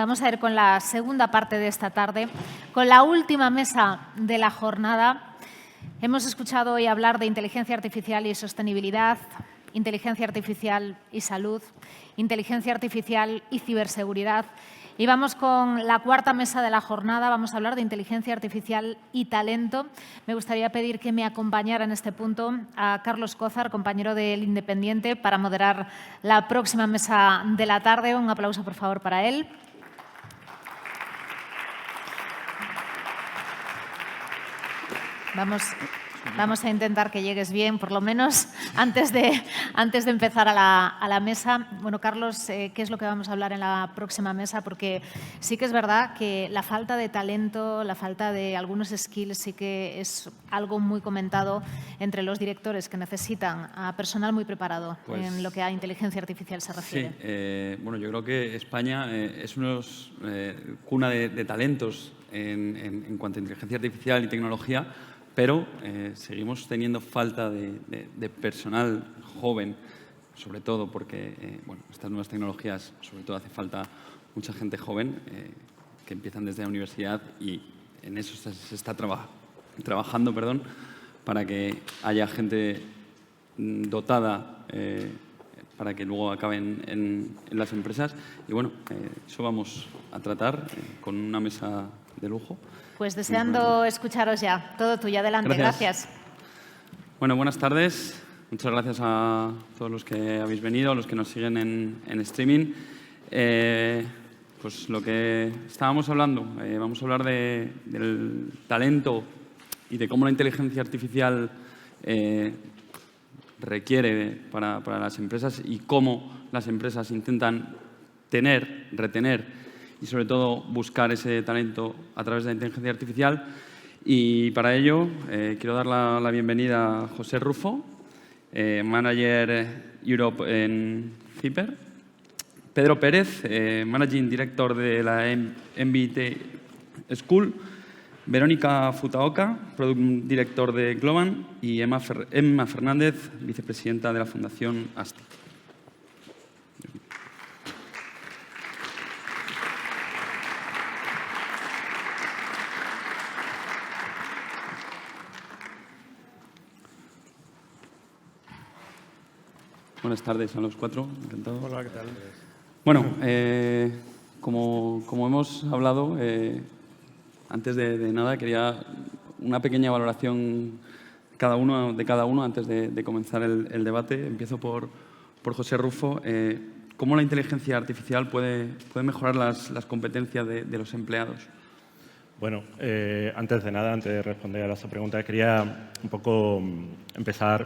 Vamos a ir con la segunda parte de esta tarde, con la última mesa de la jornada. Hemos escuchado hoy hablar de inteligencia artificial y sostenibilidad, inteligencia artificial y salud, inteligencia artificial y ciberseguridad. Y vamos con la cuarta mesa de la jornada. Vamos a hablar de inteligencia artificial y talento. Me gustaría pedir que me acompañara en este punto a Carlos Cózar, compañero del Independiente, para moderar la próxima mesa de la tarde. Un aplauso, por favor, para él. Vamos a intentar que llegues bien, por lo menos, antes de empezar a la mesa. Bueno, Carlos, ¿qué es lo que vamos a hablar en la próxima mesa? Porque sí que es verdad que la falta de talento, la falta de algunos skills sí que es algo muy comentado entre los directores que necesitan a personal muy preparado en lo que a inteligencia artificial se refiere. Sí, bueno, yo creo que España es una cuna de talentos en cuanto a inteligencia artificial y tecnología, pero seguimos teniendo falta de personal joven, sobre todo porque bueno, estas nuevas tecnologías, sobre todo hace falta mucha gente joven que empiezan desde la universidad, y en eso se está trabajando para que haya gente dotada para que luego acaben en las empresas. Y bueno, eso vamos a tratar con una mesa de lujo. Pues deseando escucharos ya. Todo tuyo. Adelante. Gracias. Bueno, buenas tardes. Muchas gracias a todos los que habéis venido, a los que nos siguen en streaming. Pues lo que estábamos hablando, vamos a hablar del talento y de cómo la inteligencia artificial requiere para las empresas y cómo las empresas intentan retener y, sobre todo, buscar ese talento a través de la inteligencia artificial. Y para ello quiero dar la bienvenida a José Rufo, Manager Europe en Fiper, Pedro Pérez, Managing Director de la MBT School, Verónica Futaoka, Product Director de Globant, y Emma Fernández, Vicepresidenta de la Fundación ASTI. Buenas tardes a los cuatro, encantado. Hola, ¿qué tal? Bueno, como hemos hablado, antes de nada quería una pequeña valoración de cada uno antes de comenzar el debate. Empiezo por José Rufo. ¿Cómo la inteligencia artificial puede mejorar las competencias de los empleados? Bueno, antes de responder a esa pregunta, quería un poco empezar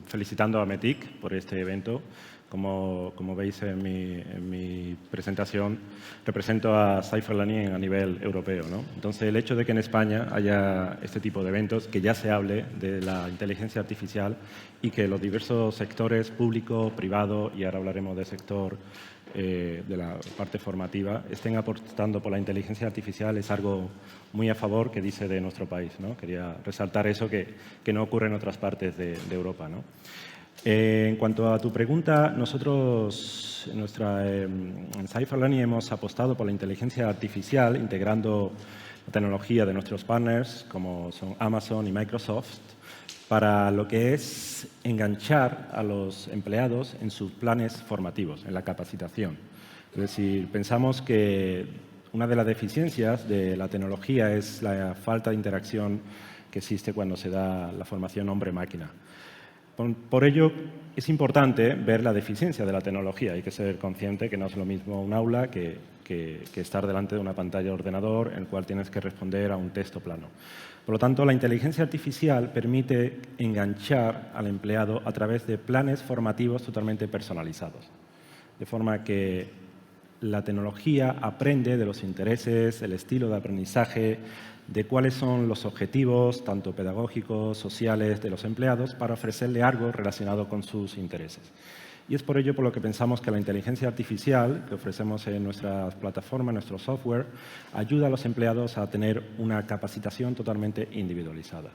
felicitando a METIC por este evento. Como veis en mi presentación, represento a Cypher Learning a nivel europeo, ¿no? Entonces, el hecho de que en España haya este tipo de eventos, que ya se hable de la inteligencia artificial y que los diversos sectores, público, privado, y ahora hablaremos del sector de la parte formativa, estén apostando por la inteligencia artificial, es algo muy a favor que dice de nuestro país, ¿no? Quería resaltar eso que no ocurre en otras partes de Europa, ¿no? En cuanto a tu pregunta, nosotros en Cypher Learning hemos apostado por la inteligencia artificial integrando la tecnología de nuestros partners, como son Amazon y Microsoft, para lo que es enganchar a los empleados en sus planes formativos, en la capacitación. Es decir, pensamos que una de las deficiencias de la tecnología es la falta de interacción que existe cuando se da la formación hombre-máquina. Por ello, es importante ver la deficiencia de la tecnología. Hay que ser consciente que no es lo mismo un aula que estar delante de una pantalla de ordenador en el cual tienes que responder a un texto plano. Por lo tanto, la inteligencia artificial permite enganchar al empleado a través de planes formativos totalmente personalizados. De forma que la tecnología aprende de los intereses, el estilo de aprendizaje, de cuáles son los objetivos, tanto pedagógicos, sociales, de los empleados, para ofrecerle algo relacionado con sus intereses. Y es por ello por lo que pensamos que la inteligencia artificial que ofrecemos en nuestras plataformas, en nuestro software, ayuda a los empleados a tener una capacitación totalmente individualizada.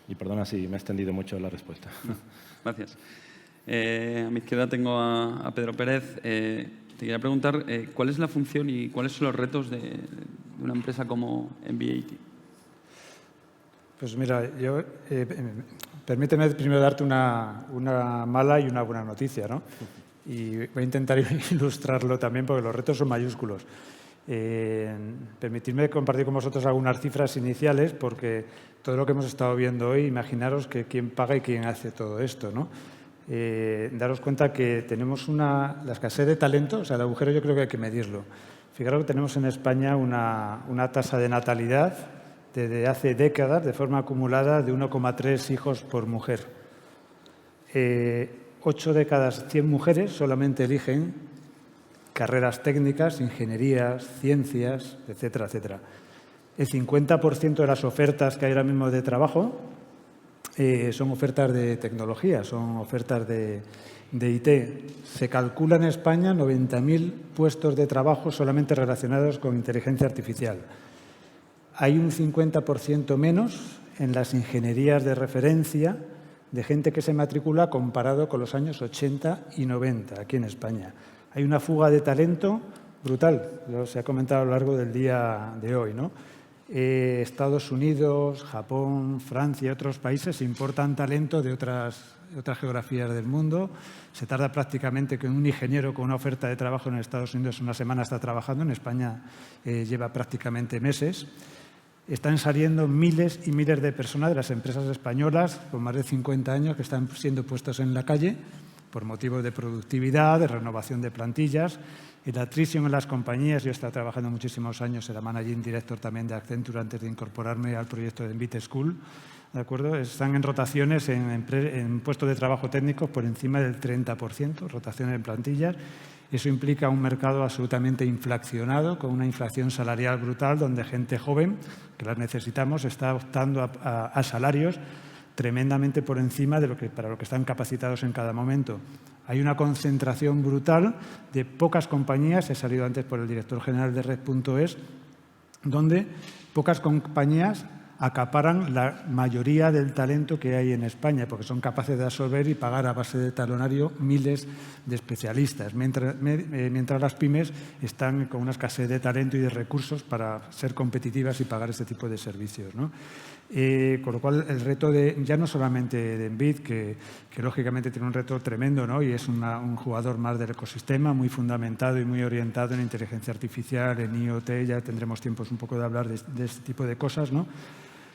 Y perdona si me he extendido mucho en la respuesta. Gracias. A mi izquierda tengo a Pedro Pérez. te quería preguntar cuál es la función y cuáles son los retos de una empresa como MBAT. Pues mira, permíteme primero darte una mala y una buena noticia, ¿no? Y voy a intentar ilustrarlo también porque los retos son mayúsculos. Permitidme compartir con vosotros algunas cifras iniciales porque todo lo que hemos estado viendo hoy, imaginaros que quién paga y quién hace todo esto, ¿no? Daros cuenta que tenemos la escasez de talento, o sea, el agujero yo creo que hay que medirlo. Fijaros que tenemos en España una tasa de natalidad desde hace décadas, de forma acumulada, de 1,3 hijos por mujer. 8 de cada 100 mujeres solamente eligen carreras técnicas, ingenierías, ciencias, etcétera, etcétera. El 50% de las ofertas que hay ahora mismo de trabajo son ofertas de tecnología, son ofertas de IT. Se calcula en España 90.000 puestos de trabajo solamente relacionados con inteligencia artificial. Hay un 50% menos en las ingenierías de referencia de gente que se matricula comparado con los años 80 y 90 aquí en España. Hay una fuga de talento brutal, se ha comentado a lo largo del día de hoy, ¿no? Estados Unidos, Japón, Francia y otros países importan talento de otras geografías del mundo. Se tarda prácticamente que un ingeniero con una oferta de trabajo en Estados Unidos una semana está trabajando, en España lleva prácticamente meses. Están saliendo miles y miles de personas de las empresas españolas con más de 50 años que están siendo puestos en la calle por motivos de productividad, de renovación de plantillas. Y la attrition en las compañías, yo he estado trabajando muchísimos años, era managing director también de Accenture antes de incorporarme al proyecto de MBAT School, ¿de acuerdo? Están en rotaciones en puestos de trabajo técnicos por encima del 30%, rotaciones en plantillas. Eso implica un mercado absolutamente inflacionado, con una inflación salarial brutal, donde gente joven, que las necesitamos, está optando a salarios tremendamente por encima de para lo que están capacitados en cada momento. Hay una concentración brutal de pocas compañías, he salido antes por el director general de Red.es, donde pocas compañías acaparan la mayoría del talento que hay en España, porque son capaces de absorber y pagar a base de talonario miles de especialistas, mientras las pymes están con una escasez de talento y de recursos para ser competitivas y pagar este tipo de servicios, ¿no? Con lo cual, el reto ya no solamente de MBIT, que lógicamente tiene un reto tremendo, ¿no? Y es un jugador más del ecosistema, muy fundamentado y muy orientado en inteligencia artificial, en IoT, ya tendremos tiempos un poco de hablar de este tipo de cosas, ¿no?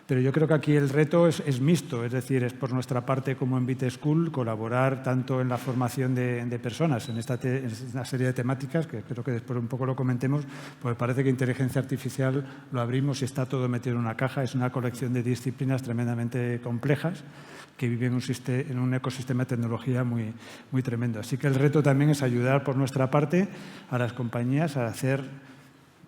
Pero yo creo que aquí el reto es mixto, es decir, es por nuestra parte como MBAT School colaborar tanto en la formación de personas en esta serie de temáticas, que creo que después un poco lo comentemos, pues parece que inteligencia artificial lo abrimos y está todo metido en una caja, es una colección de disciplinas tremendamente complejas que viven en un ecosistema de tecnología muy, muy tremendo. Así que el reto también es ayudar por nuestra parte a las compañías a hacer,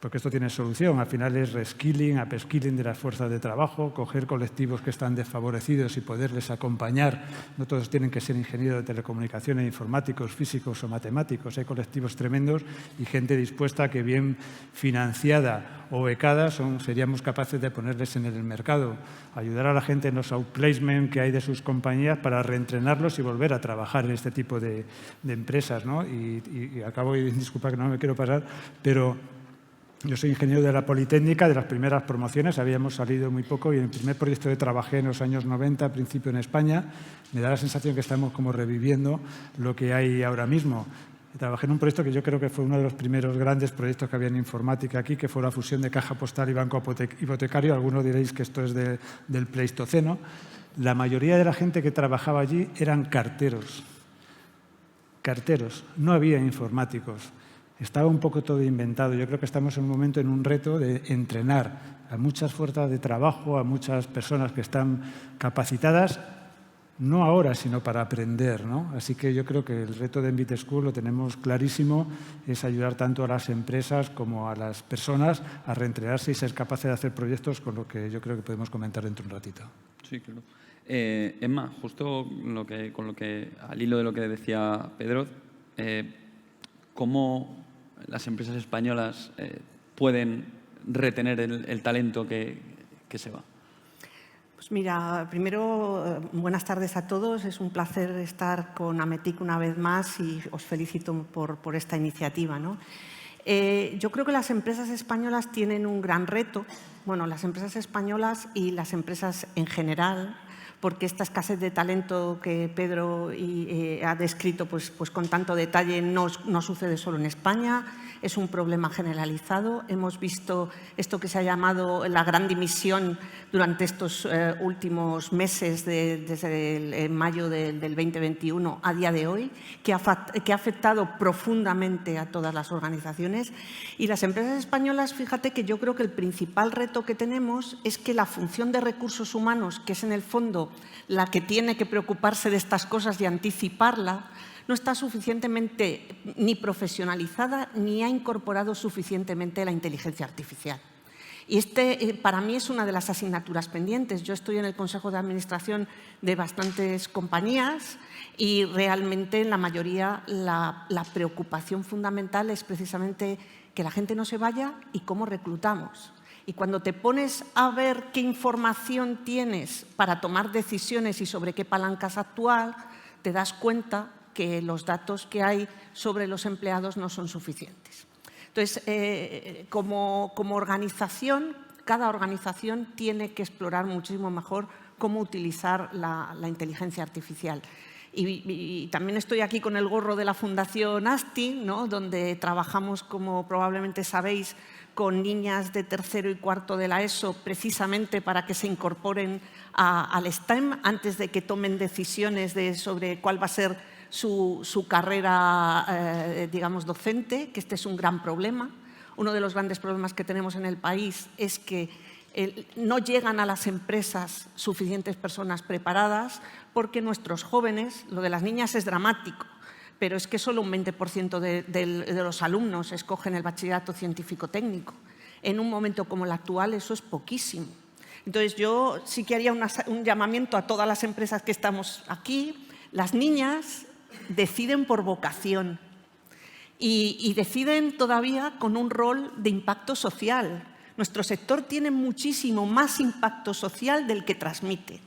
porque esto tiene solución, al final es reskilling, upskilling de las fuerzas de trabajo, coger colectivos que están desfavorecidos y poderles acompañar. No todos tienen que ser ingenieros de telecomunicaciones, informáticos, físicos o matemáticos. Hay colectivos tremendos y gente dispuesta que, bien financiada o becada, seríamos capaces de ponerles en el mercado. Ayudar a la gente en los outplacement que hay de sus compañías para reentrenarlos y volver a trabajar en este tipo de empresas, ¿no? Y acabo, y disculpa que no me quiero pasar, pero yo soy ingeniero de la Politécnica, de las primeras promociones, habíamos salido muy poco y en el primer proyecto que trabajé en los años 90, al principio en España, me da la sensación que estamos como reviviendo lo que hay ahora mismo. Trabajé en un proyecto que yo creo que fue uno de los primeros grandes proyectos que había en informática aquí, que fue la fusión de Caja Postal y Banco Hipotecario. Algunos diréis que esto es del Pleistoceno. La mayoría de la gente que trabajaba allí eran carteros. Carteros, no había informáticos. Estaba un poco todo inventado. Yo creo que estamos en un momento, en un reto de entrenar a muchas fuerzas de trabajo, a muchas personas que están capacitadas, no ahora, sino para aprender, ¿no? Así que yo creo que el reto de MBAT School lo tenemos clarísimo, es ayudar tanto a las empresas como a las personas a reentrenarse y ser capaces de hacer proyectos, con lo que yo creo que podemos comentar dentro de un ratito. Sí, claro. Emma, justo al hilo de lo que decía Pedro, ¿cómo las empresas españolas pueden retener el talento que se va? Pues mira, primero, buenas tardes a todos. Es un placer estar con AMETIC una vez más y os felicito por esta iniciativa, ¿no? Yo creo que las empresas españolas tienen un gran reto, bueno, las empresas españolas y las empresas en general, porque esta escasez de talento que Pedro ha descrito pues con tanto detalle no sucede solo en España, es un problema generalizado. Hemos visto esto que se ha llamado la gran dimisión durante estos últimos meses, desde mayo del 2021 a día de hoy, que ha afectado profundamente a todas las organizaciones. Y las empresas españolas, fíjate que yo creo que el principal reto que tenemos es que la función de recursos humanos, que es en el fondo la que tiene que preocuparse de estas cosas y anticiparla, no está suficientemente ni profesionalizada ni ha incorporado suficientemente la inteligencia artificial. Y para mí es una de las asignaturas pendientes. Yo estoy en el Consejo de Administración de bastantes compañías y realmente en la mayoría la preocupación fundamental es precisamente que la gente no se vaya y cómo reclutamos. Y cuando te pones a ver qué información tienes para tomar decisiones y sobre qué palancas actuar, te das cuenta que los datos que hay sobre los empleados no son suficientes. Entonces, como organización, cada organización tiene que explorar muchísimo mejor cómo utilizar la inteligencia artificial. Y también estoy aquí con el gorro de la Fundación ASTI, ¿no?, donde trabajamos, como probablemente sabéis, con niñas de tercero y cuarto de la ESO, precisamente para que se incorporen al STEM antes de que tomen decisiones sobre cuál va a ser su carrera, digamos, docente, que este es un gran problema. Uno de los grandes problemas que tenemos en el país es que no llegan a las empresas suficientes personas preparadas porque nuestros jóvenes, lo de las niñas es dramático, pero es que solo un 20% de los alumnos escogen el bachillerato científico-técnico. En un momento como el actual eso es poquísimo. Entonces yo sí que haría un llamamiento a todas las empresas que estamos aquí. Las niñas deciden por vocación y deciden todavía con un rol de impacto social. Nuestro sector tiene muchísimo más impacto social del que transmite.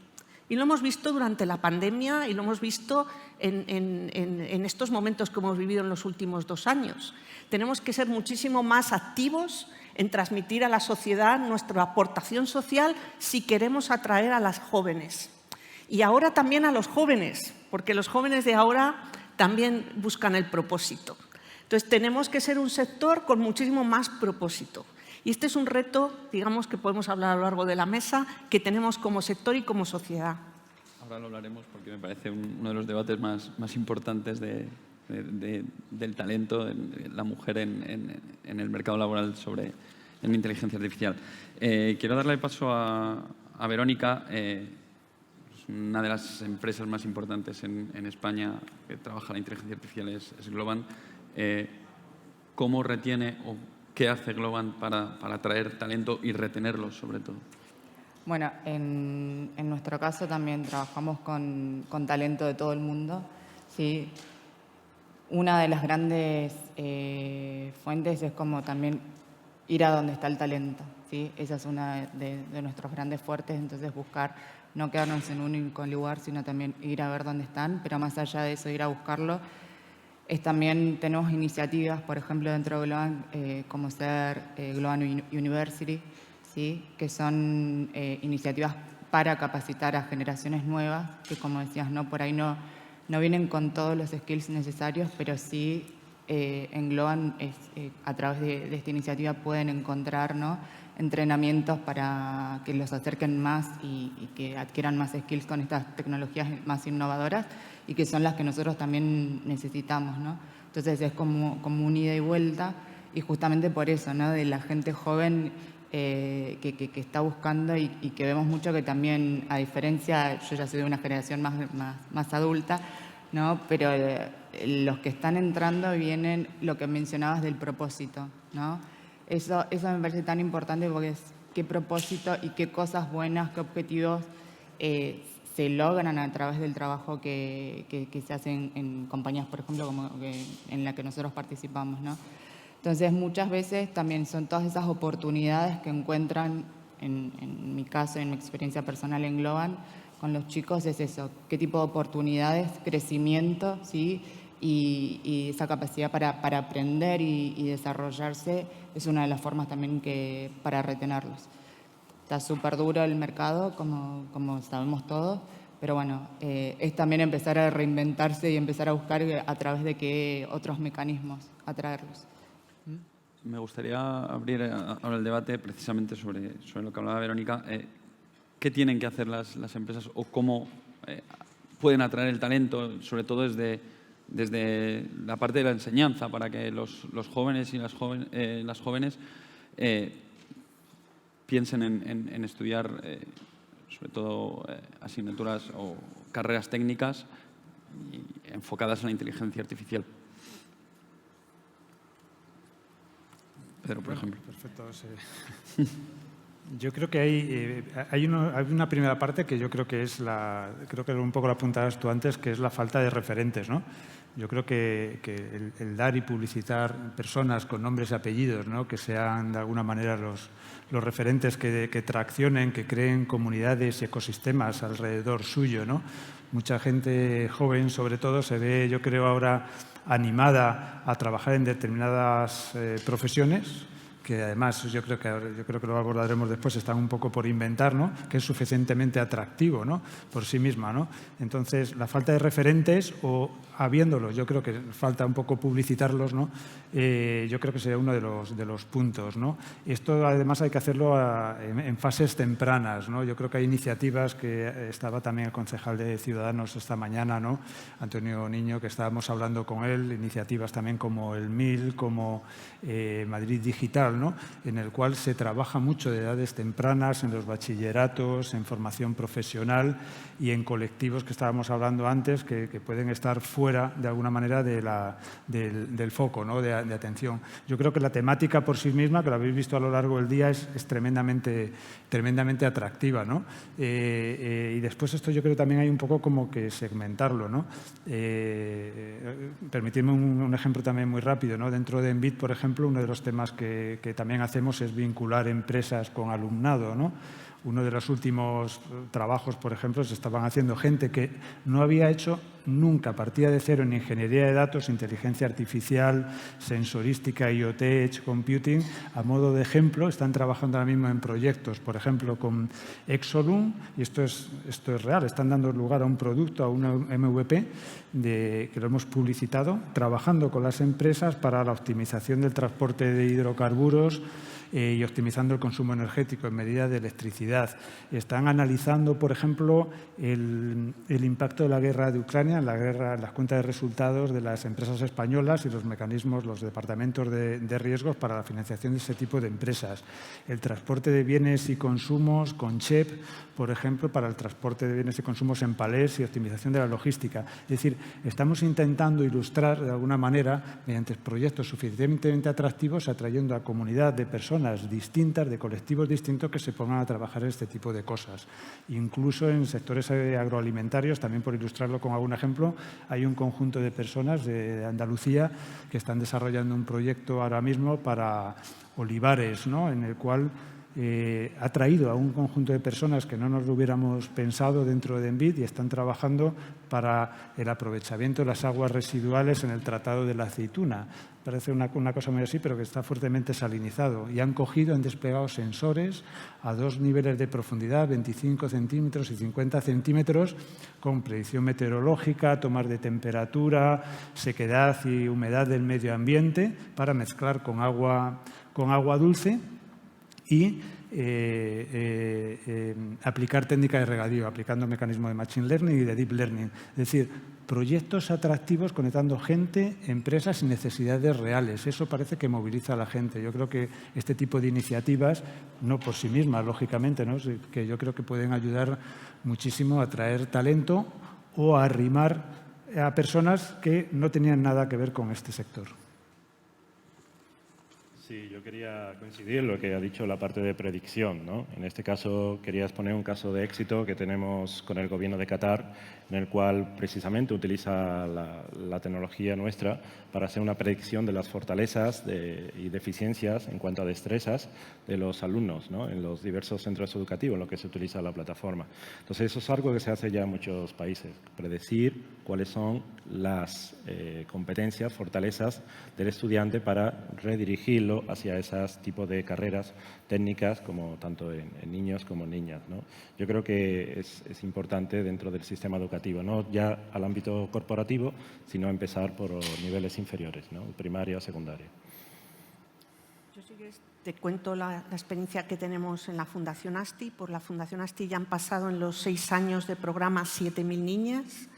Y lo hemos visto durante la pandemia y lo hemos visto en estos momentos que hemos vivido en los últimos 2 años. Tenemos que ser muchísimo más activos en transmitir a la sociedad nuestra aportación social si queremos atraer a las jóvenes. Y ahora también a los jóvenes, porque los jóvenes de ahora también buscan el propósito. Entonces tenemos que ser un sector con muchísimo más propósito. Y este es un reto, digamos, que podemos hablar a lo largo de la mesa, que tenemos como sector y como sociedad. Ahora lo hablaremos porque me parece uno de los debates más importantes del talento, la mujer en el mercado laboral en inteligencia artificial. Quiero darle paso a Verónica, una de las empresas más importantes en España que trabaja la inteligencia artificial es Globant. ¿Cómo retiene o qué hace Globant para atraer talento y retenerlo, sobre todo? Bueno, en nuestro caso también trabajamos con talento de todo el mundo, ¿sí? Una de las grandes fuentes es como también ir a donde está el talento, ¿sí? Esa es una de nuestros grandes fuertes, entonces buscar no quedarnos en un único lugar, sino también ir a ver dónde están, pero más allá de eso, ir a buscarlo. También tenemos iniciativas, por ejemplo, dentro de Globant, como ser Globant University, ¿sí? Que son iniciativas para capacitar a generaciones nuevas, que como decías, por ahí no vienen con todos los skills necesarios, pero sí en Globant, a través de esta iniciativa pueden encontrar, ¿no?, entrenamientos para que los acerquen más y que adquieran más skills con estas tecnologías más innovadoras y que son las que nosotros también necesitamos, ¿no? Entonces es como un ida y vuelta y justamente por eso, ¿no?, de la gente joven que está buscando y que vemos mucho que también, a diferencia, yo ya soy de una generación más adulta, ¿no?, pero los que están entrando vienen lo que mencionabas del propósito, ¿no? Eso me parece tan importante porque es qué propósito y qué cosas buenas, qué objetivos se logran a través del trabajo que se hacen en compañías, por ejemplo, como en la que nosotros participamos, ¿no? Entonces, muchas veces también son todas esas oportunidades que encuentran en mi caso, en mi experiencia personal en Globant, con los chicos es eso, qué tipo de oportunidades, crecimiento, ¿sí? Y esa capacidad para aprender y desarrollarse es una de las formas también para retenerlos. Está súper duro el mercado, como sabemos todos, pero bueno, es también empezar a reinventarse y empezar a buscar a través de qué otros mecanismos atraerlos. Me gustaría abrir ahora el debate precisamente sobre lo que hablaba Verónica. ¿Qué tienen que hacer las empresas o cómo pueden atraer el talento, sobre todo desde la parte de la enseñanza, para que los jóvenes y las jóvenes piensen en estudiar, sobre todo, asignaturas o carreras técnicas enfocadas en la inteligencia artificial? Pedro, por ejemplo. Perfecto. Sí. Yo creo que hay una primera parte que yo creo que es creo que un poco lo apuntabas tú antes, que es la falta de referentes, ¿no? Yo creo que el dar y publicitar personas con nombres y apellidos, ¿no? Que sean de alguna manera los referentes que traccionen, que creen comunidades y ecosistemas alrededor suyo, ¿no? Mucha gente joven, sobre todo, se ve, yo creo, ahora animada a trabajar en determinadas profesiones, que además yo creo que lo abordaremos después, están un poco por inventar, ¿no? Que es suficientemente atractivo, ¿no? Por sí misma, ¿no? Entonces, la falta de referentes o habiéndolos, yo creo que falta un poco publicitarlos, ¿no? Yo creo que sería uno de los puntos, ¿no? Esto además hay que hacerlo en fases tempranas, ¿no? Yo creo que hay iniciativas que estaba también el concejal de Ciudadanos esta mañana, ¿no? Antonio Niño, que estábamos hablando con él, iniciativas también como el MIL, como Madrid Digital, ¿no? En el cual se trabaja mucho de edades tempranas, en los bachilleratos, en formación profesional y en colectivos que estábamos hablando antes, que pueden estar fuera de alguna manera del foco, ¿no? de atención. Yo creo que la temática por sí misma, que lo habéis visto a lo largo del día, es tremendamente atractiva, ¿no? Y después esto yo creo que también hay un poco como que segmentarlo, ¿no? Permitidme un ejemplo también muy rápido, ¿no? Dentro de Envid, por ejemplo, uno de los temas que también hacemos es vincular empresas con alumnado, ¿no? Uno de los últimos trabajos, por ejemplo, se estaban haciendo gente que no había hecho nunca, partía de cero en ingeniería de datos, inteligencia artificial, sensorística, IoT, Edge Computing. A modo de ejemplo, están trabajando ahora mismo en proyectos, por ejemplo, con Exolum, y esto es real, están dando lugar a un producto, a un MVP, que lo hemos publicitado, trabajando con las empresas para la optimización del transporte de hidrocarburos y optimizando el consumo energético en medida de electricidad. Están analizando, por ejemplo, el impacto de la guerra de Ucrania en las cuentas de resultados de las empresas españolas y los mecanismos, los departamentos de riesgos para la financiación de ese tipo de empresas. El transporte de bienes y consumos con CHEP, por ejemplo, para el transporte de bienes y consumos en palés y optimización de la logística. Es decir, estamos intentando ilustrar de alguna manera, mediante proyectos suficientemente atractivos, atrayendo a comunidad de personas distintas, de colectivos distintos que se pongan a trabajar en este tipo de cosas. Incluso en sectores agroalimentarios, también por ilustrarlo con algún ejemplo, hay un conjunto de personas de Andalucía que están desarrollando un proyecto ahora mismo para olivares, ¿no? En el cual ha traído a un conjunto de personas que no nos lo hubiéramos pensado dentro de Envid y están trabajando para el aprovechamiento de las aguas residuales en el tratado de la aceituna. Parece una cosa muy así, pero que está fuertemente salinizado. Y han desplegado sensores a 2 niveles de profundidad, 25 centímetros y 50 centímetros, con predicción meteorológica, tomas de temperatura, sequedad y humedad del medio ambiente, para mezclar con agua dulce y aplicar técnicas de regadío, aplicando mecanismos de Machine Learning y de Deep Learning. Es decir, proyectos atractivos conectando gente, empresas y necesidades reales. Eso parece que moviliza a la gente. Yo creo que este tipo de iniciativas, no por sí mismas, lógicamente, ¿no? Que yo creo que pueden ayudar muchísimo a atraer talento o a arrimar a personas que no tenían nada que ver con este sector. Sí, yo quería coincidir en lo que ha dicho la parte de predicción, ¿no? En este caso, quería exponer un caso de éxito que tenemos con el gobierno de Qatar, en el cual precisamente utiliza la tecnología nuestra para hacer una predicción de las fortalezas y deficiencias en cuanto a destrezas de los alumnos, ¿no? En los diversos centros educativos en los que se utiliza la plataforma. Entonces, eso es algo que se hace ya en muchos países, predecir cuáles son las competencias, fortalezas del estudiante para redirigirlo hacia esos tipos de carreras técnicas, como tanto en niños como en niñas, ¿no? Yo creo que es importante dentro del sistema educativo, no ya al ámbito corporativo, sino empezar por niveles inferiores, ¿no? Primaria o secundaria. Yo sí que te cuento la experiencia que tenemos en la Fundación ASTI. Por la Fundación ASTI ya han pasado en los 6 años de programa 7.000 niñas.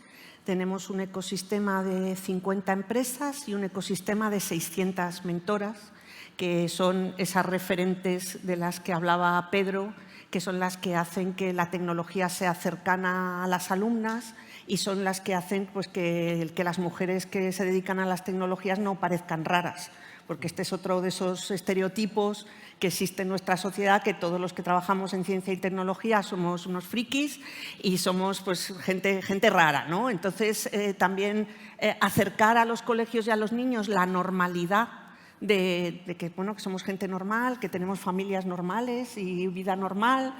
Tenemos un ecosistema de 50 empresas y un ecosistema de 600 mentoras, que son esas referentes de las que hablaba Pedro, que son las que hacen que la tecnología sea cercana a las alumnas y son las que hacen pues, que las mujeres que se dedican a las tecnologías no parezcan raras, porque este es otro de esos estereotipos que existe en nuestra sociedad, que todos los que trabajamos en ciencia y tecnología somos unos frikis y somos pues, gente rara, ¿no? Entonces, también acercar a los colegios y a los niños la normalidad de que, bueno, que somos gente normal, que tenemos familias normales y vida normal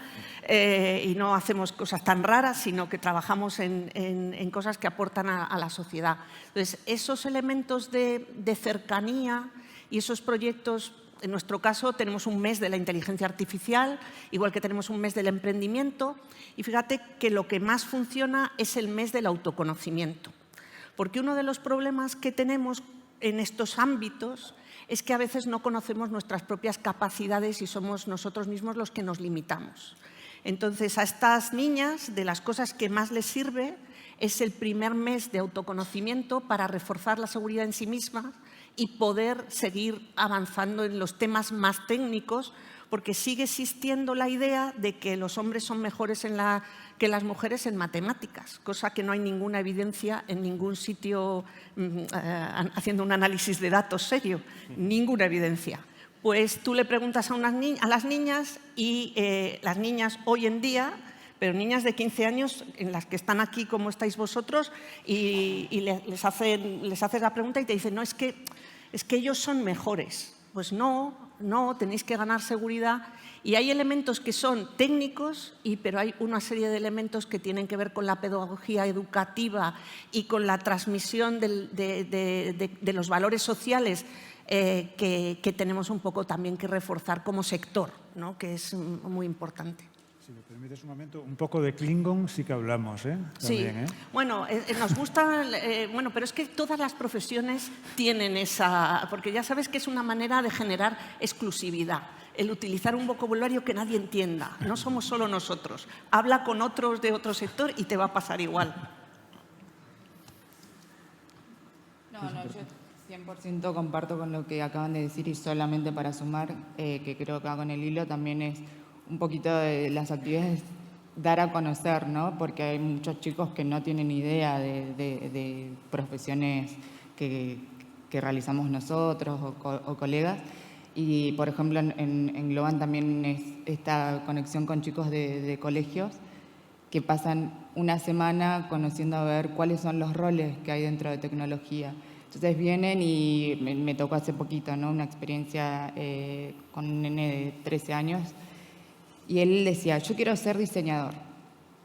y no hacemos cosas tan raras, sino que trabajamos en cosas que aportan a la sociedad. Entonces, esos elementos de cercanía y esos proyectos, en nuestro caso tenemos un mes de la inteligencia artificial, igual que tenemos un mes del emprendimiento, y fíjate que lo que más funciona es el mes del autoconocimiento, porque uno de los problemas que tenemos en estos ámbitos es que a veces no conocemos nuestras propias capacidades y somos nosotros mismos los que nos limitamos. Entonces, a estas niñas, de las cosas que más les sirve, es el primer mes de autoconocimiento para reforzar la seguridad en sí mismas y poder seguir avanzando en los temas más técnicos, porque sigue existiendo la idea de que los hombres son mejores que las mujeres en matemáticas, cosa que no hay ninguna evidencia en ningún sitio haciendo un análisis de datos serio, ninguna evidencia. Pues tú le preguntas a las niñas y las niñas hoy en día, pero niñas de 15 años, en las que están aquí como estáis vosotros, y les haces la pregunta y te dicen, no, es que ellos son mejores. Pues no, tenéis que ganar seguridad. Y hay elementos que son técnicos, pero hay una serie de elementos que tienen que ver con la pedagogía educativa y con la transmisión de los valores sociales que tenemos un poco también que reforzar como sector, ¿no? Que es muy importante. Si me permites un momento, un poco de Klingon sí que hablamos, ¿eh? También, Sí, bueno, nos gusta, bueno, pero es que todas las profesiones tienen esa, porque ya sabes que es una manera de generar exclusividad, el utilizar un vocabulario que nadie entienda, no somos solo nosotros, habla con otros de otro sector y te va a pasar igual. No, yo 100% comparto con lo que acaban de decir y solamente para sumar, que creo que va con el hilo, también es un poquito de las actividades dar a conocer, ¿no? Porque hay muchos chicos que no tienen idea de profesiones que realizamos nosotros o colegas. Y, por ejemplo, en Globan también es esta conexión con chicos de colegios que pasan una semana conociendo a ver cuáles son los roles que hay dentro de tecnología. Entonces vienen y me tocó hace poquito, ¿no? Una experiencia con un nene de 13 años. Y él decía, yo quiero ser diseñador,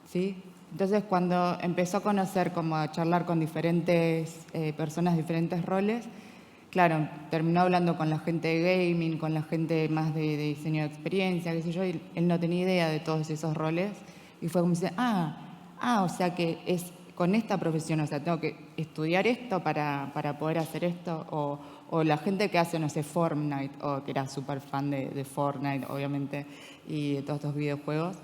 ¿sí? Entonces, cuando empezó a conocer, como a charlar con diferentes personas, diferentes roles, claro, terminó hablando con la gente de gaming, con la gente más de diseño de experiencia, qué sé yo, y él no tenía idea de todos esos roles. Y fue como dice, o sea que es con esta profesión, o sea, tengo que estudiar esto para poder hacer esto, o la gente que hace, no sé, Fortnite, o que era súper fan de Fortnite, obviamente, y de todos estos videojuegos.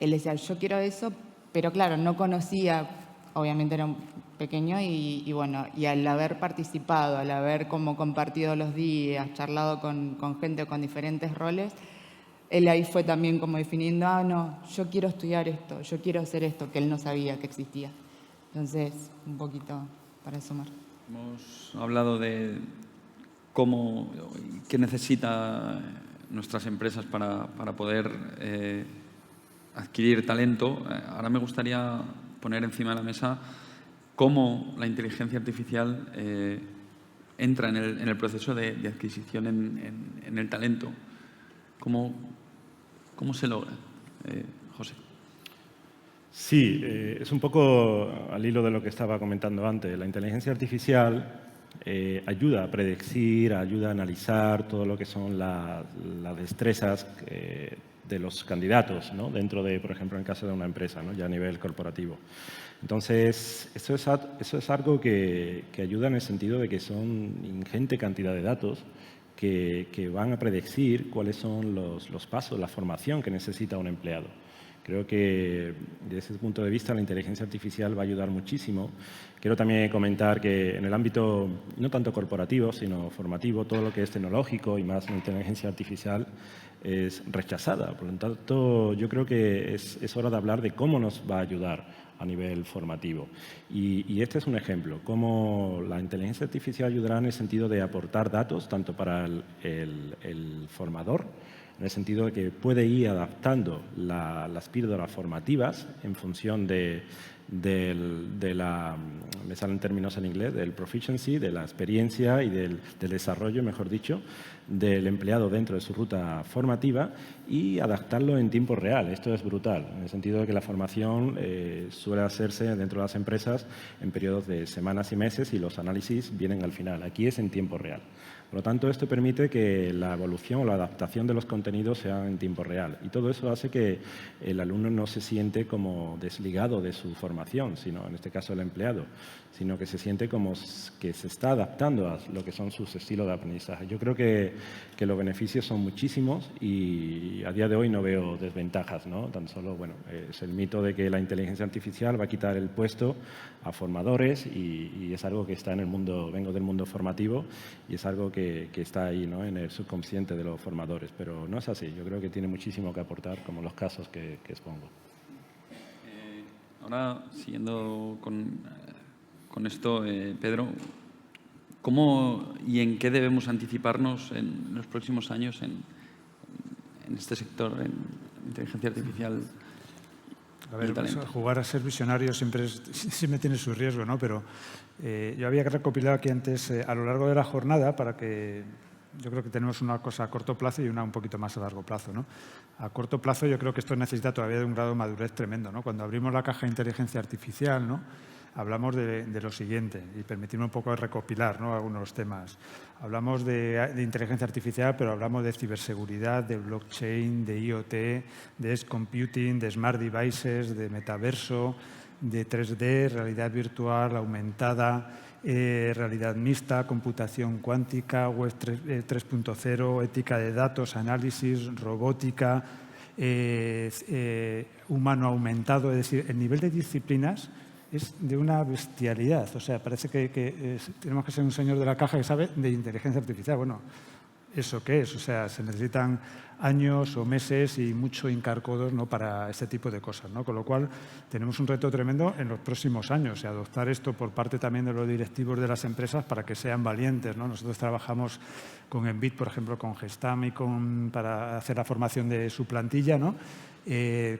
Él decía, yo quiero eso, pero claro, no conocía, obviamente era un pequeño, y bueno, y al haber participado, al haber como compartido los días, charlado con gente con diferentes roles, él ahí fue también como definiendo, no, yo quiero estudiar esto, yo quiero hacer esto, que él no sabía que existía. Entonces, un poquito para sumar. Hemos hablado de ¿Qué necesitan nuestras empresas para poder adquirir talento? Ahora me gustaría poner encima de la mesa cómo la inteligencia artificial entra en el proceso de adquisición en el talento. ¿Cómo se logra, José? Sí, es un poco al hilo de lo que estaba comentando antes. La inteligencia artificial ayuda a predecir, ayuda a analizar todo lo que son las destrezas de los candidatos, ¿no? Dentro de, por ejemplo, en el caso de una empresa, ¿no? Ya a nivel corporativo. Entonces, eso es algo que ayuda en el sentido de que son ingente cantidad de datos que van a predecir cuáles son los pasos, la formación que necesita un empleado. Creo que desde ese punto de vista la inteligencia artificial va a ayudar muchísimo. Quiero también comentar que en el ámbito no tanto corporativo, sino formativo, todo lo que es tecnológico y más la inteligencia artificial es rechazada. Por lo tanto, yo creo que es hora de hablar de cómo nos va a ayudar a nivel formativo. Y este es un ejemplo, cómo la inteligencia artificial ayudará en el sentido de aportar datos tanto para el formador, en el sentido de que puede ir adaptando las píldoras formativas en función de la, me salen términos en inglés, del proficiency, de la experiencia y del desarrollo, mejor dicho, del empleado dentro de su ruta formativa y adaptarlo en tiempo real. Esto es brutal, en el sentido de que la formación suele hacerse dentro de las empresas en periodos de semanas y meses y los análisis vienen al final. Aquí es en tiempo real. Por lo tanto, esto permite que la evolución o la adaptación de los contenidos sea en tiempo real. Y todo eso hace que el alumno no se siente como desligado de su formación, sino en este caso el empleado, sino que se siente como que se está adaptando a lo que son sus estilos de aprendizaje. Yo creo que los beneficios son muchísimos y a día de hoy no veo desventajas, ¿no? Tan solo, bueno, es el mito de que la inteligencia artificial va a quitar el puesto a formadores y es algo que está en el mundo, vengo del mundo formativo y es algo que está ahí, ¿no? En el subconsciente de los formadores, pero no es así. Yo creo que tiene muchísimo que aportar, como los casos que expongo. Ahora, siguiendo con esto, Pedro, ¿cómo y en qué debemos anticiparnos en los próximos años en este sector, en inteligencia artificial? A ver, pues, jugar a ser visionario siempre tiene su riesgo, ¿no? Pero yo había recopilado aquí antes, a lo largo de la jornada, para que yo creo que tenemos una cosa a corto plazo y una un poquito más a largo plazo, ¿no? A corto plazo yo creo que esto necesita todavía de un grado de madurez tremendo, ¿no? Cuando abrimos la caja de inteligencia artificial, ¿no? Hablamos de lo siguiente y permitirme un poco recopilar, ¿no? Algunos temas. Hablamos de inteligencia artificial, pero hablamos de ciberseguridad, de blockchain, de IoT, de edge computing, de smart devices, de metaverso, de 3D, realidad virtual, aumentada, realidad mixta, computación cuántica, web 3.0, ética de datos, análisis, robótica, humano aumentado. Es decir, el nivel de disciplinas es de una bestialidad. O sea, parece que tenemos que ser un señor de la caja que sabe de inteligencia artificial. Bueno, ¿eso qué es? O sea, se necesitan años o meses y mucho hincar codos, ¿no? Para este tipo de cosas, ¿no? Con lo cual, tenemos un reto tremendo en los próximos años y adoptar esto por parte también de los directivos de las empresas para que sean valientes, ¿no? Nosotros trabajamos con Envid, por ejemplo, con Gestam y para hacer la formación de su plantilla, ¿no?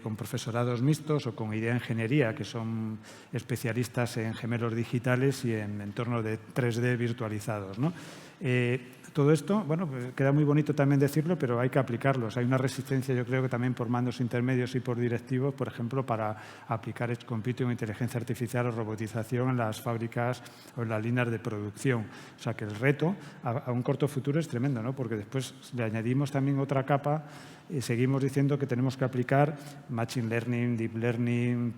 Con profesorados mixtos o con Idea Ingeniería, que son especialistas en gemelos digitales y en entornos de 3D virtualizados, ¿no? Todo esto, bueno, pues queda muy bonito también decirlo, pero hay que aplicarlos. Hay una resistencia, yo creo que también por mandos intermedios y por directivos, por ejemplo, para aplicar edge computing o inteligencia artificial o robotización en las fábricas o en las líneas de producción. O sea, que el reto a un corto futuro es tremendo, ¿no? Porque después le añadimos también otra capa y seguimos diciendo que tenemos que aplicar Machine Learning, Deep Learning,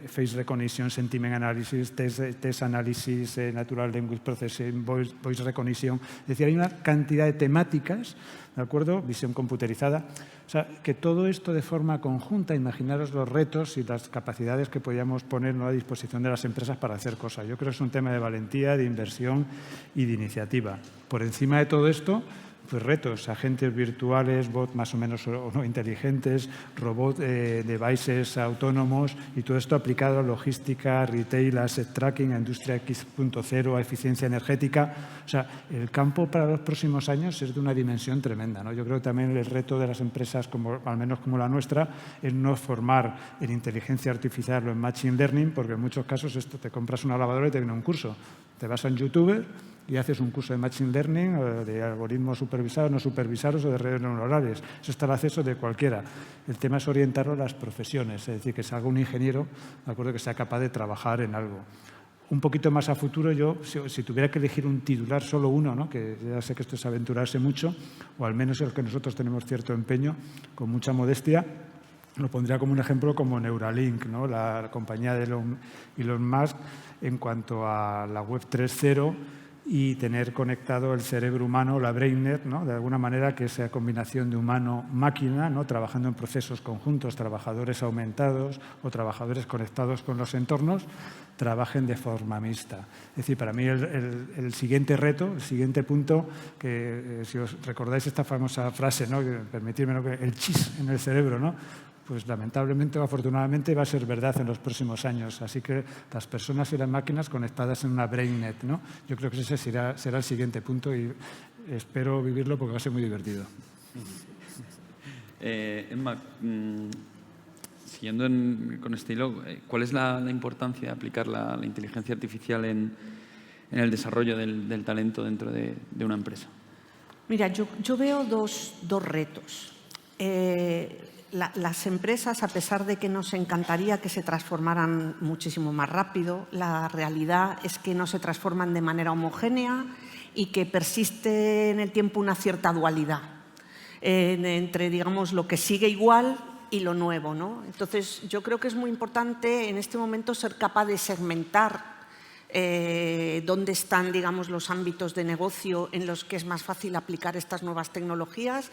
Face Recognition, Sentiment Analysis, Test Analysis, Natural Language Processing, Voice Recognition. Es decir, hay una cantidad de temáticas, ¿de acuerdo? Visión computerizada. O sea, que todo esto de forma conjunta, imaginaros los retos y las capacidades que podíamos poner, ¿no? A disposición de las empresas para hacer cosas. Yo creo que es un tema de valentía, de inversión y de iniciativa. Por encima de todo esto, pues retos, agentes virtuales, bots más o menos o no inteligentes, robots, devices autónomos y todo esto aplicado a logística, retail, asset tracking, a industria X.0, a eficiencia energética. O sea, el campo para los próximos años es de una dimensión tremenda, ¿no? Yo creo que también el reto de las empresas, al menos como la nuestra, es no formar en inteligencia artificial o en machine learning, porque en muchos casos esto te compras una lavadora y te viene un curso. Te vas a un youtuber y haces un curso de Machine Learning, de algoritmos supervisados, no supervisados o de redes neuronales. Eso está al acceso de cualquiera. El tema es orientarlo a las profesiones, es decir, que salga un ingeniero, de acuerdo, que sea capaz de trabajar en algo. Un poquito más a futuro, yo, si tuviera que elegir un titular, solo uno, ¿no? Que ya sé que esto es aventurarse mucho, o al menos el que nosotros tenemos cierto empeño, con mucha modestia, lo pondría como un ejemplo como Neuralink, ¿no? La compañía de Elon Musk en cuanto a la Web 3.0 y tener conectado el cerebro humano, la BrainNet, ¿no? De alguna manera que esa combinación de humano-máquina, ¿no? Trabajando en procesos conjuntos, trabajadores aumentados o trabajadores conectados con los entornos, trabajen de forma mixta. Es decir, para mí el siguiente reto, el siguiente punto, que si os recordáis esta famosa frase, ¿no? Permitidme, ¿no? El chis en el cerebro, ¿no? Pues lamentablemente o afortunadamente va a ser verdad en los próximos años. Así que las personas y las máquinas conectadas en una BrainNet, ¿no? Yo creo que ese será el siguiente punto y espero vivirlo porque va a ser muy divertido. Emma, siguiendo con este hilo, ¿cuál es la importancia de aplicar la inteligencia artificial en el desarrollo del talento dentro de una empresa? Mira, yo veo dos retos. Las empresas, a pesar de que nos encantaría que se transformaran muchísimo más rápido, la realidad es que no se transforman de manera homogénea y que persiste en el tiempo una cierta dualidad entre, digamos, lo que sigue igual y lo nuevo, ¿no? Entonces, yo creo que es muy importante en este momento ser capaz de segmentar dónde están, digamos, los ámbitos de negocio en los que es más fácil aplicar estas nuevas tecnologías,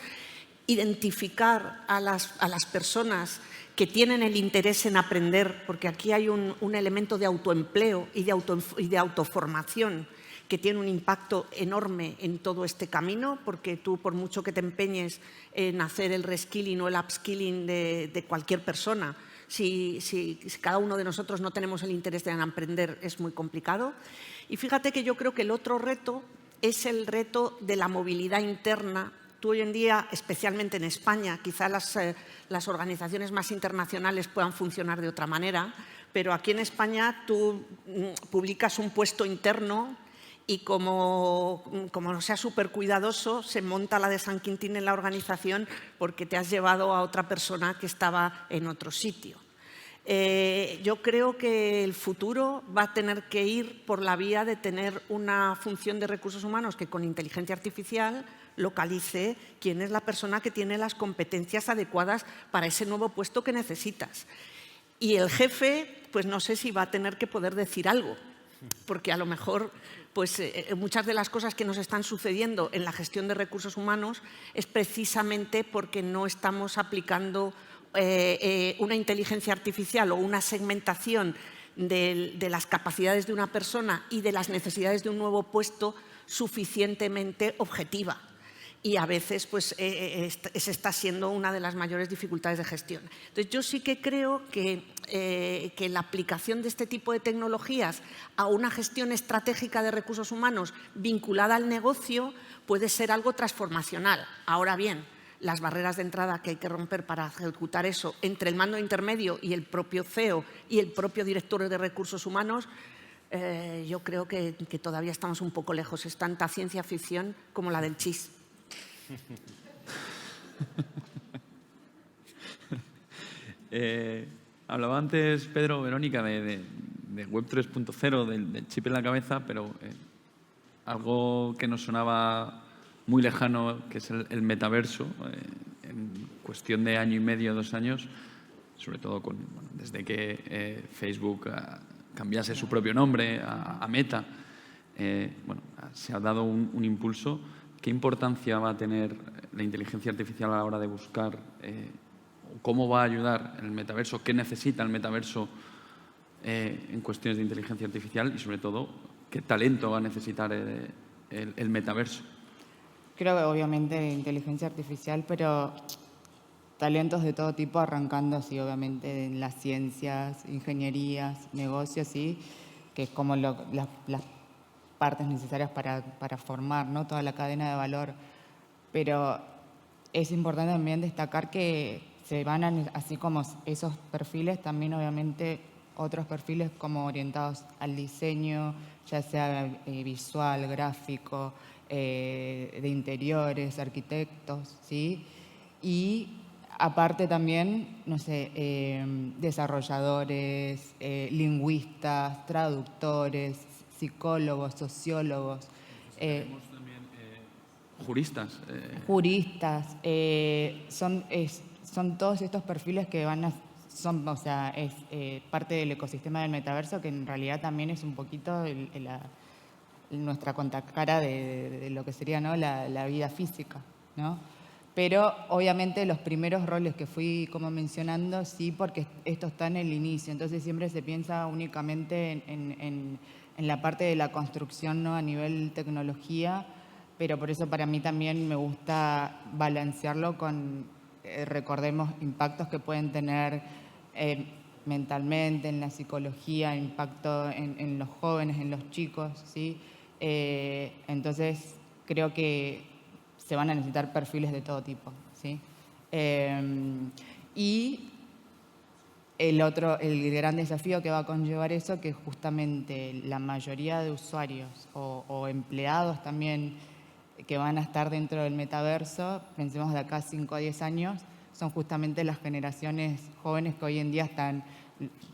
identificar a las personas que tienen el interés en aprender, porque aquí hay un elemento de autoempleo y de autoformación que tiene un impacto enorme en todo este camino, porque tú, por mucho que te empeñes en hacer el reskilling o el upskilling de cualquier persona, si cada uno de nosotros no tenemos el interés en aprender, es muy complicado. Y fíjate que yo creo que el otro reto es el reto de la movilidad interna. Tú hoy en día, especialmente en España, quizá las organizaciones más internacionales puedan funcionar de otra manera, pero aquí en España tú publicas un puesto interno y como no seas súper cuidadoso, se monta la de San Quintín en la organización porque te has llevado a otra persona que estaba en otro sitio. Yo creo que el futuro va a tener que ir por la vía de tener una función de recursos humanos que con inteligencia artificial localice quién es la persona que tiene las competencias adecuadas para ese nuevo puesto que necesitas. Y el jefe, pues no sé si va a tener que poder decir algo, porque a lo mejor pues, muchas de las cosas que nos están sucediendo en la gestión de recursos humanos es precisamente porque no estamos aplicando una inteligencia artificial o una segmentación de las capacidades de una persona y de las necesidades de un nuevo puesto suficientemente objetiva. Y a veces pues, esa está siendo una de las mayores dificultades de gestión. Entonces, yo sí que creo que la aplicación de este tipo de tecnologías a una gestión estratégica de recursos humanos vinculada al negocio puede ser algo transformacional. Ahora bien, las barreras de entrada que hay que romper para ejecutar eso entre el mando intermedio y el propio CEO y el propio director de recursos humanos, yo creo que todavía estamos un poco lejos. Es tanta ciencia ficción como la del chis. Hablaba antes, Pedro, Verónica, de Web 3.0, del chip en la cabeza, pero algo que nos sonaba muy lejano, que es el metaverso, en cuestión de año y medio, 2 años, sobre todo desde que Facebook cambiase su propio nombre a Meta, se ha dado un impulso. ¿Qué importancia va a tener la inteligencia artificial a la hora de buscar cómo va a ayudar el metaverso? ¿Qué necesita el metaverso en cuestiones de inteligencia artificial? Y, sobre todo, ¿qué talento va a necesitar el metaverso? Creo que obviamente de inteligencia artificial, pero talentos de todo tipo, arrancando así obviamente en las ciencias, ingenierías, negocios, ¿sí? Que es como las partes necesarias para formar, ¿no? Toda la cadena de valor. Pero es importante también destacar que se van así como esos perfiles, también obviamente otros perfiles como orientados al diseño, ya sea visual, gráfico, de interiores, arquitectos, ¿sí? Y aparte también, no sé, desarrolladores, lingüistas, traductores, psicólogos, sociólogos. Tenemos también juristas. Juristas, son todos estos perfiles que son, o sea, es parte del ecosistema del metaverso, que en realidad también es un poquito nuestra contracara de lo que sería, ¿no? la vida física, ¿no? Pero obviamente los primeros roles que fui como mencionando, sí, porque esto está en el inicio, entonces siempre se piensa únicamente en la parte de la construcción, ¿no? A nivel tecnología, pero por eso para mí también me gusta balancearlo con, recordemos, impactos que pueden tener mentalmente, en la psicología, impacto en los jóvenes, en los chicos, ¿sí? Entonces creo que se van a necesitar perfiles de todo tipo, ¿sí? Y el gran desafío que va a conllevar eso, que justamente la mayoría de usuarios o empleados también que van a estar dentro del metaverso, pensemos de acá a 5 o 10 años, son justamente las generaciones jóvenes que hoy en día están,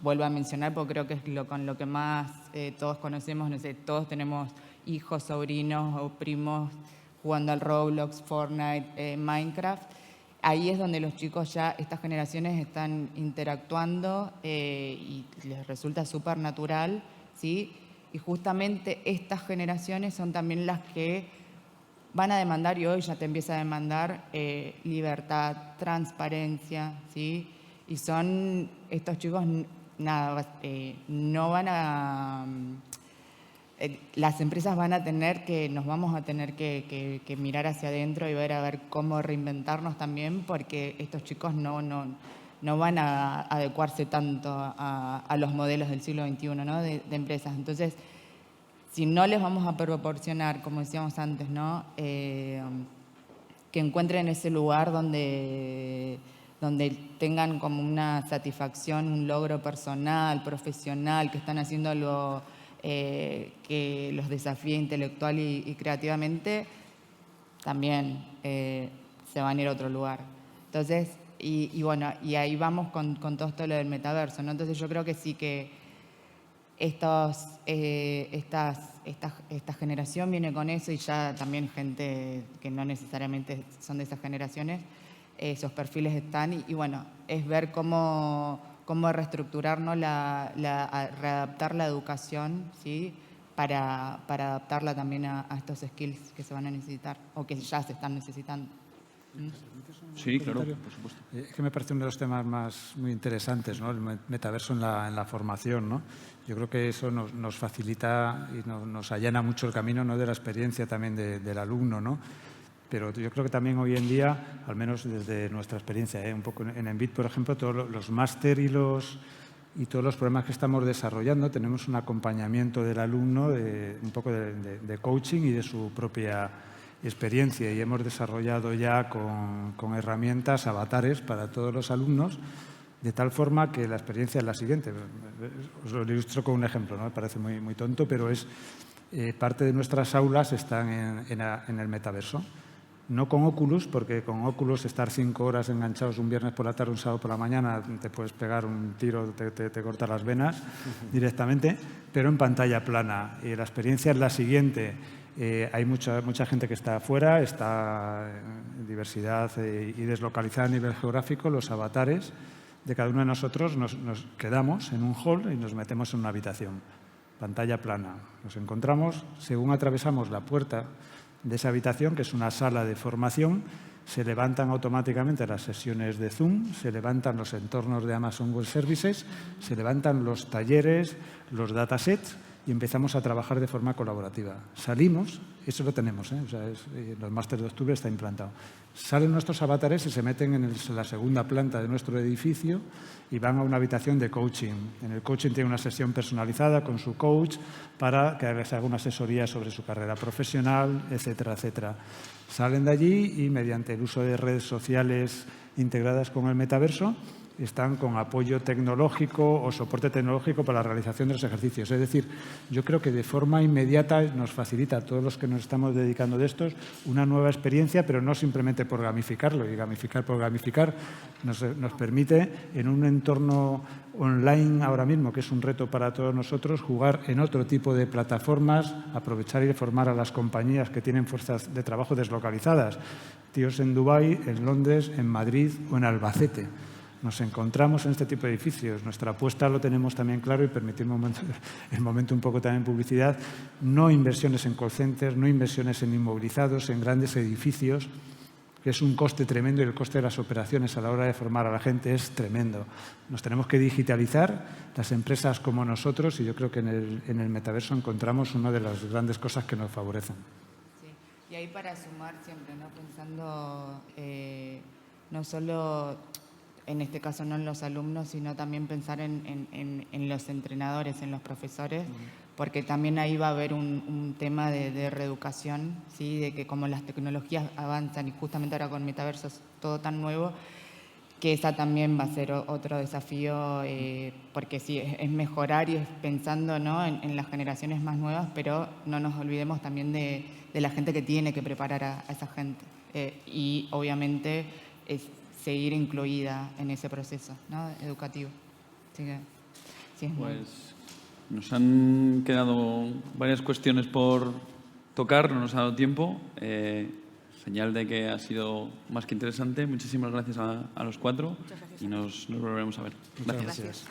vuelvo a mencionar porque creo que es con lo que más todos conocemos, no sé, todos tenemos hijos, sobrinos o primos jugando al Roblox, Fortnite, Minecraft. Ahí es donde los chicos ya, estas generaciones están interactuando y les resulta súper natural, ¿sí? Y justamente estas generaciones son también las que van a demandar, y hoy ya te empieza a demandar, libertad, transparencia, ¿sí? Y son estos chicos, nada, no van a... las empresas van a tener que, nos vamos a tener que mirar hacia adentro y ver a ver cómo reinventarnos también, porque estos chicos no van a adecuarse tanto a los modelos del siglo XXI, ¿no? de empresas. Entonces, si no les vamos a proporcionar, como decíamos antes, ¿no? Que encuentren ese lugar donde tengan como una satisfacción, un logro personal, profesional, que están haciendo algo que los desafíe intelectual y creativamente, también se van a ir a otro lugar. Entonces, y bueno, y ahí vamos con todo esto lo del metaverso, ¿no? Entonces yo creo que sí que esta generación viene con eso, y ya también gente que no necesariamente son de esas generaciones, esos perfiles están, y bueno, es ver cómo reestructurarnos, readaptar la educación, ¿sí? Para adaptarla también a estos skills que se van a necesitar o que ya se están necesitando. Sí, claro, por supuesto. Es que me parece uno de los temas muy interesantes, ¿no? El metaverso en la formación, ¿no? Yo creo que eso nos facilita y nos allana mucho el camino, ¿no? De la experiencia también del alumno, ¿no? Pero yo creo que también hoy en día, al menos desde nuestra experiencia, un poco en Envid, por ejemplo, todos los máster y todos los programas que estamos desarrollando, tenemos un acompañamiento del alumno, un poco de coaching y de su propia experiencia, y hemos desarrollado ya con herramientas, avatares para todos los alumnos, de tal forma que la experiencia es la siguiente. Os lo ilustro con un ejemplo, ¿no? Me parece muy, muy tonto, pero es parte de nuestras aulas están en el metaverso. No con Oculus, porque con Oculus estar 5 horas enganchados un viernes por la tarde, un sábado por la mañana, te puedes pegar un tiro, te corta las venas directamente, pero en pantalla plana. Y la experiencia es la siguiente. Hay mucha gente que está afuera, está en diversidad y deslocalizada a nivel geográfico. Los avatares de cada uno de nosotros nos quedamos en un hall y nos metemos en una habitación. Pantalla plana. Nos encontramos, según atravesamos la puerta de esa habitación, que es una sala de formación, se levantan automáticamente las sesiones de Zoom, se levantan los entornos de Amazon Web Services, se levantan los talleres, los datasets, y empezamos a trabajar de forma colaborativa. Salimos, eso lo tenemos, o sea, los másteres de octubre está implantado. Salen nuestros avatares y se meten en la segunda planta de nuestro edificio y van a una habitación de coaching. En el coaching tiene una sesión personalizada con su coach para que les haga una asesoría sobre su carrera profesional, etcétera, etcétera. Salen de allí y mediante el uso de redes sociales integradas con el metaverso están con apoyo tecnológico o soporte tecnológico para la realización de los ejercicios. Es decir, yo creo que de forma inmediata nos facilita a todos los que nos estamos dedicando de estos una nueva experiencia, pero no simplemente por gamificarlo. Y gamificar por gamificar nos permite, en un entorno online ahora mismo, que es un reto para todos nosotros, jugar en otro tipo de plataformas, aprovechar y formar a las compañías que tienen fuerzas de trabajo deslocalizadas. Tíos en Dubái, en Londres, en Madrid o en Albacete. Nos encontramos en este tipo de edificios. Nuestra apuesta lo tenemos también claro y permitimos el momento un poco también publicidad. No inversiones en call centers, no inversiones en inmovilizados, en grandes edificios, que es un coste tremendo y el coste de las operaciones a la hora de formar a la gente es tremendo. Nos tenemos que digitalizar, las empresas como nosotros, y yo creo que en el metaverso encontramos una de las grandes cosas que nos favorecen. Sí. Y ahí para sumar siempre, ¿no? Pensando no solo en este caso no en los alumnos, sino también pensar en los entrenadores, en los profesores, porque también ahí va a haber un tema de reeducación, ¿sí? De que como las tecnologías avanzan y justamente ahora con metaverso es todo tan nuevo, que esa también va a ser otro desafío, porque sí, es mejorar y es pensando, ¿no? en las generaciones más nuevas, pero no nos olvidemos también de la gente que tiene que preparar a esa gente. Y obviamente es seguir incluida en ese proceso, ¿no? Educativo. Así que, sí, pues nos han quedado varias cuestiones por tocar, no nos ha dado tiempo. Señal de que ha sido más que interesante. Muchísimas gracias a los cuatro y nos volveremos a ver. Muchas gracias.